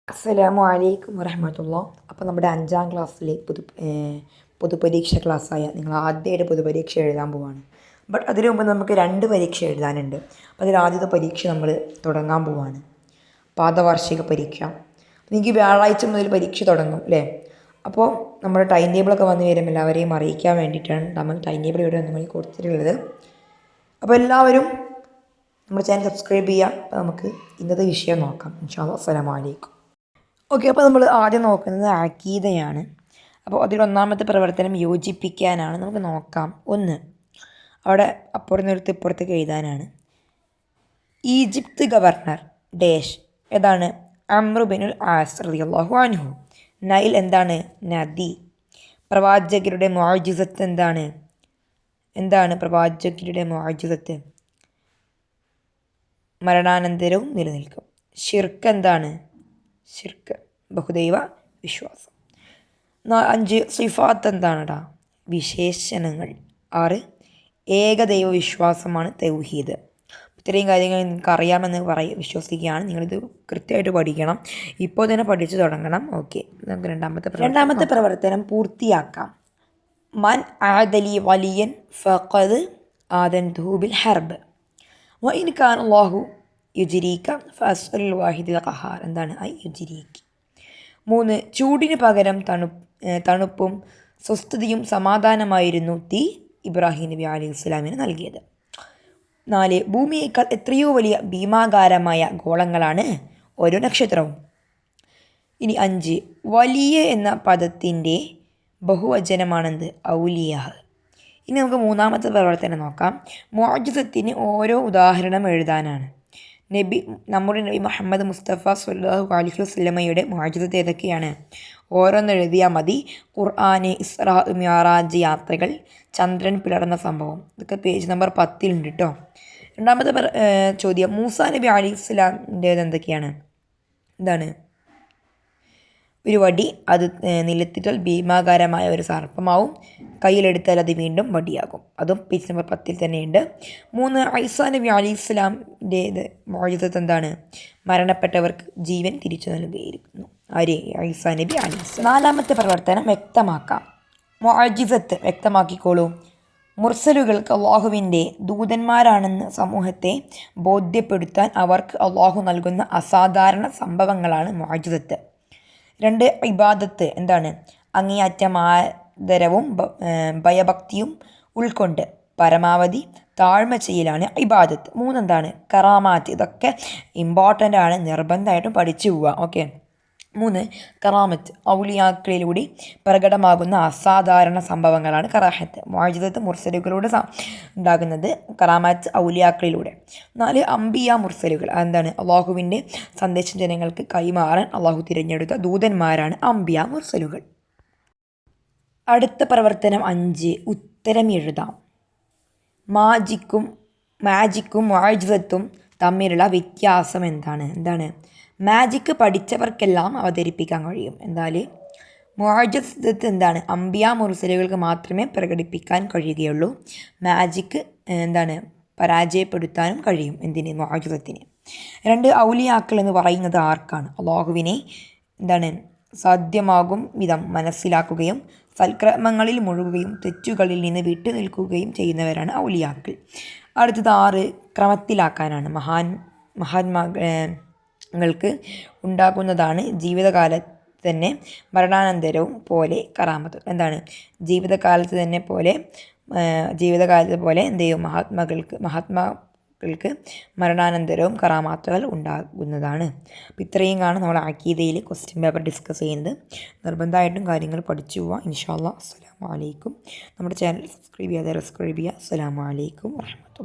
അസ്സലാമു അലൈക്കും വറഹ്മത്തുള്ളാ. അപ്പോൾ നമ്മുടെ 5ാം ക്ലാസ്സിലെ പൊതുപരീക്ഷ ക്ലാസ്സായ നിങ്ങൾ ആദ്യമായിട്ട് പൊതുപരീക്ഷ എഴുതാൻ പോവാണ്. ബട്ട് അതിനു മുമ്പ് നമുക്ക് 2 പരീക്ഷ എഴുതാനുണ്ട്. അപ്പോൾ അതിൽ ആദ്യത്തെ പരീക്ഷ നമ്മൾ തുടങ്ങാൻ പോവാണ്, പാദവാർഷിക പരീക്ഷ. നിങ്ങൾക്ക് വ്യാഴാഴ്ച മുതൽ പരീക്ഷ തുടങ്ങും അല്ലേ? അപ്പോൾ നമ്മുടെ ടൈം ടേബിളൊക്കെ വന്നു വരുമ്പോൾ എല്ലാവരെയും അറിയിക്കാൻ വേണ്ടിയിട്ടാണ് നമ്മൾ ടൈം ടേബിൾ ഇവിടെ നമ്മൾ കൊടുത്തിട്ടുള്ളത്. അപ്പോൾ എല്ലാവരും നമ്മുടെ ചാനൽ സബ്സ്ക്രൈബ് ചെയ്യുക. അപ്പോൾ നമുക്ക് ഇന്നത്തെ വിഷയം നോക്കാം ഇൻഷാ അല്ലാഹ്. അസ്സലാമു അലൈക്കും. ഓക്കെ, അപ്പോൾ നമ്മൾ ആദ്യം നോക്കുന്നത് അഖീദയാണ്. അപ്പോൾ അതിൽ ഒന്നാമത്തെ പ്രവർത്തനം യോജിപ്പിക്കാനാണ്. നമുക്ക് നോക്കാം. 1 അവിടെ അപ്പുറത്ത് ഇപ്പുറത്തേക്ക് എഴുതാനാണ്. ഈജിപ്ത് ഗവർണർ ഡേഷ് ഏതാണ്? അംറു ബിനുൽ ആസ് റളിയല്ലാഹു അൻഹു. നൈൽ എന്താണ്? നദി. പ്രവാചകരുടെ മുഅ്ജിസത്ത് എന്താണ് പ്രവാചകരുടെ മുഅ്ജിസത്ത്? മരണാനന്തരവും നിലനിൽക്കും. ഷിർക്ക് എന്താണ്? ഷിർക്ക് ബഹുദൈവ വിശ്വാസം. 5 സിഫാത്ത് എന്താണെടാ? വിശേഷണങ്ങൾ. 6 ഏകദൈവ വിശ്വാസമാണ് തൗഹീദ്. ഇത്രയും കാര്യങ്ങൾ നിങ്ങൾക്ക് അറിയാമെന്ന് വിശ്വസിക്കുകയാണ്. നിങ്ങളിത് കൃത്യമായിട്ട് പഠിക്കണം, ഇപ്പോൾ തന്നെ പഠിച്ചു തുടങ്ങണം. ഓക്കെ, നമുക്ക് രണ്ടാമത്തെ പ്രവർത്തനം പൂർത്തിയാക്കാം. മൻ ആദലി വലിയൻ ഫഖദ് ആദൻതുഹു ബിൽ ഹർബ് വഇൻ കാന അല്ലാഹു യുജിരീക ഫഅസ്അൽ വാഹിദുൽ ഖഹാർ. എന്താണ് യുജിരീക്ക്? 3 ചൂടിന് പകരം തണുപ്പും സ്വസ്ഥതയും സമാധാനമായിരുന്നു തീ ഇബ്രാഹിം നബി അലൈഹി സ്വലാമിന് നൽകിയത്. 4 ഭൂമിയേക്കാൾ എത്രയോ വലിയ ഭീമാകാരമായ ഗോളങ്ങളാണ് ഓരോ നക്ഷത്രവും. ഇനി 5 വലിയ എന്ന പദത്തിൻ്റെ ബഹുവചനമാണെന്ത്? ഔലിയാഹ്. ഇനി നമുക്ക് മൂന്നാമത്തെ പ്രവർത്തനം നോക്കാം. മുഅ്ജിസത്തിന് ഓരോ ഉദാഹരണം എഴുതാനാണ്. നമ്മുടെ നബി മുഹമ്മദ് മുസ്തഫ സ്വല്ലല്ലാഹു അലൈഹി വസല്ലമയുടെ മുഅ്ജിസത്ത് ഏതൊക്കെയാണ്? ഓരോന്ന് എഴുതിയാൽ മതി. ഖുർആൻ, ഇസ്രാ മിഅ്റാജ് യാത്രകൾ, ചന്ദ്രൻ പിളർന്ന സംഭവം. ഇതൊക്കെ പേജ് നമ്പർ 10 ഉണ്ട് കേട്ടോ. രണ്ടാമത്തെ ചോദ്യം, മൂസാ നബി അലൈഹി സ്വലാമിൻ്റേത് എന്തൊക്കെയാണ്? എന്താണ്? ഒരു വടി, അത് നിലത്തിട്ടാൽ ഭീമാകാരമായ ഒരു സർപ്പമാവും, കയ്യിലെടുത്താൽ അത് വീണ്ടും വടിയാകും. അതും പേജ് നമ്പർ 10 തന്നെയുണ്ട്. 3 ഈസാ നബി അലൈഹി സ്വലാമിൻ്റേത് മുഅ്ജിസത്ത് എന്താണ്? മരണപ്പെട്ടവർക്ക് ജീവൻ തിരിച്ചു നൽകിയിരിക്കുന്നു. ആര്? ഈസാ നബി അലൈഹി സ്വലാം. 4ാമത്തെ പ്രവർത്തനം വ്യക്തമാക്കാം. മുഅ്ജിസത്ത് വ്യക്തമാക്കിക്കോളൂ. മുർസലുകൾക്ക് അള്ളാഹുവിൻ്റെ ദൂതന്മാരാണെന്ന് സമൂഹത്തെ ബോധ്യപ്പെടുത്താൻ അവർക്ക് അള്ളാഹു നൽകുന്ന അസാധാരണ സംഭവങ്ങളാണ് മുഅ്ജിസത്ത്. 2 ഇബാദത്ത് എന്താണ്? അങ്ങേയറ്റം ആദരവും ഭയഭക്തിയും ഉൾക്കൊണ്ട് പരമാവധി താഴ്മ ചെയ്യലാണ് ഇബാദത്ത്. 3 എന്താണ്? കറാമാത്ത്. ഇതൊക്കെ ഇമ്പോർട്ടൻ്റ് ആണ്, നിർബന്ധമായിട്ടും പഠിച്ചു പോവുക. ഓക്കെ. 3 കറാമത്ത്, ഔലിയാക്കളിലൂടെ പ്രകടമാകുന്ന അസാധാരണ സംഭവങ്ങളാണ് കറാഹത്ത്. മുഅ്ജിസത്ത് മുർസലുകളിലൂടെ ഉണ്ടാകുന്നത്, കറാമത്ത് ഔലിയാക്കളിലൂടെ. 4 അംബിയ മുർസലുകൾ. എന്താണ്? അള്ളാഹുവിൻ്റെ സന്ദേശം ജനങ്ങൾക്ക് കൈമാറാൻ അള്ളാഹു തിരഞ്ഞെടുത്ത ദൂതന്മാരാണ് അംബിയ മുർസലുകൾ. അടുത്ത പ്രവർത്തനം 5 ഉത്തരം എഴുതാം. മാജിക്കും മുഅ്ജിസത്തും തമ്മിലുള്ള വ്യത്യാസം എന്താണ്? മാജിക്ക് പഠിച്ചവർക്കെല്ലാം അവതരിപ്പിക്കാൻ കഴിയും. എന്നാൽ മുഅ്ജിസത്ത് എന്താണ്? അംബിയ മുർസലുകൾക്ക് മാത്രമേ പ്രകടിപ്പിക്കാൻ കഴിയുകയുള്ളൂ. മാജിക്ക് എന്താണ്? പരാജയപ്പെടുത്താനും കഴിയും. എന്തിന്? മുഅ്ജിസത്തിന്. 2 ഔലിയാക്കൾ എന്ന് പറയുന്നത് ആർക്കാണ്? അള്ളാഹുവിനെ എന്താണ്? സാധ്യമാകും വിധം മനസ്സിലാക്കുകയും സൽക്രമങ്ങളിൽ മുഴുകുകയും തെറ്റുകളിൽ നിന്ന് വിട്ടു നിൽക്കുകയും ചെയ്യുന്നവരാണ് ഔലിയാക്കൾ. അടുത്തത് 6 ക്രമത്തിലാക്കാനാണ്. മഹാത്മാക്കൾക്ക് ഉണ്ടാകുന്നതാണ് ജീവിതകാലത്ത് തന്നെ മരണാനന്തരവും പോലെ കറാമത്ത്. എന്താണ്? ജീവിതകാലത്ത് പോലെ എന്ത് ചെയ്യും? മഹാത്മാക്കൾക്ക് മരണാനന്തരവും കറാമാത്തുകൾ ഉണ്ടാകുന്നതാണ്. അപ്പോൾ ഇത്രയും കാണും നമ്മൾ അഖീദയിൽ ക്വസ്റ്റ്യൻ പേപ്പർ ഡിസ്കസ് ചെയ്യുന്നത്. നിർബന്ധമായിട്ടും കാര്യങ്ങൾ പഠിച്ചു പോവാം ഇൻഷാ അല്ലാഹ്. അസ്സലാമു അലൈക്കും. നമ്മുടെ ചാനൽ സബ്സ്ക്രൈബ് ചെയ്യുക. അസ്സലാമു അലൈക്കും വറഹ്മത്തുള്ളാഹി.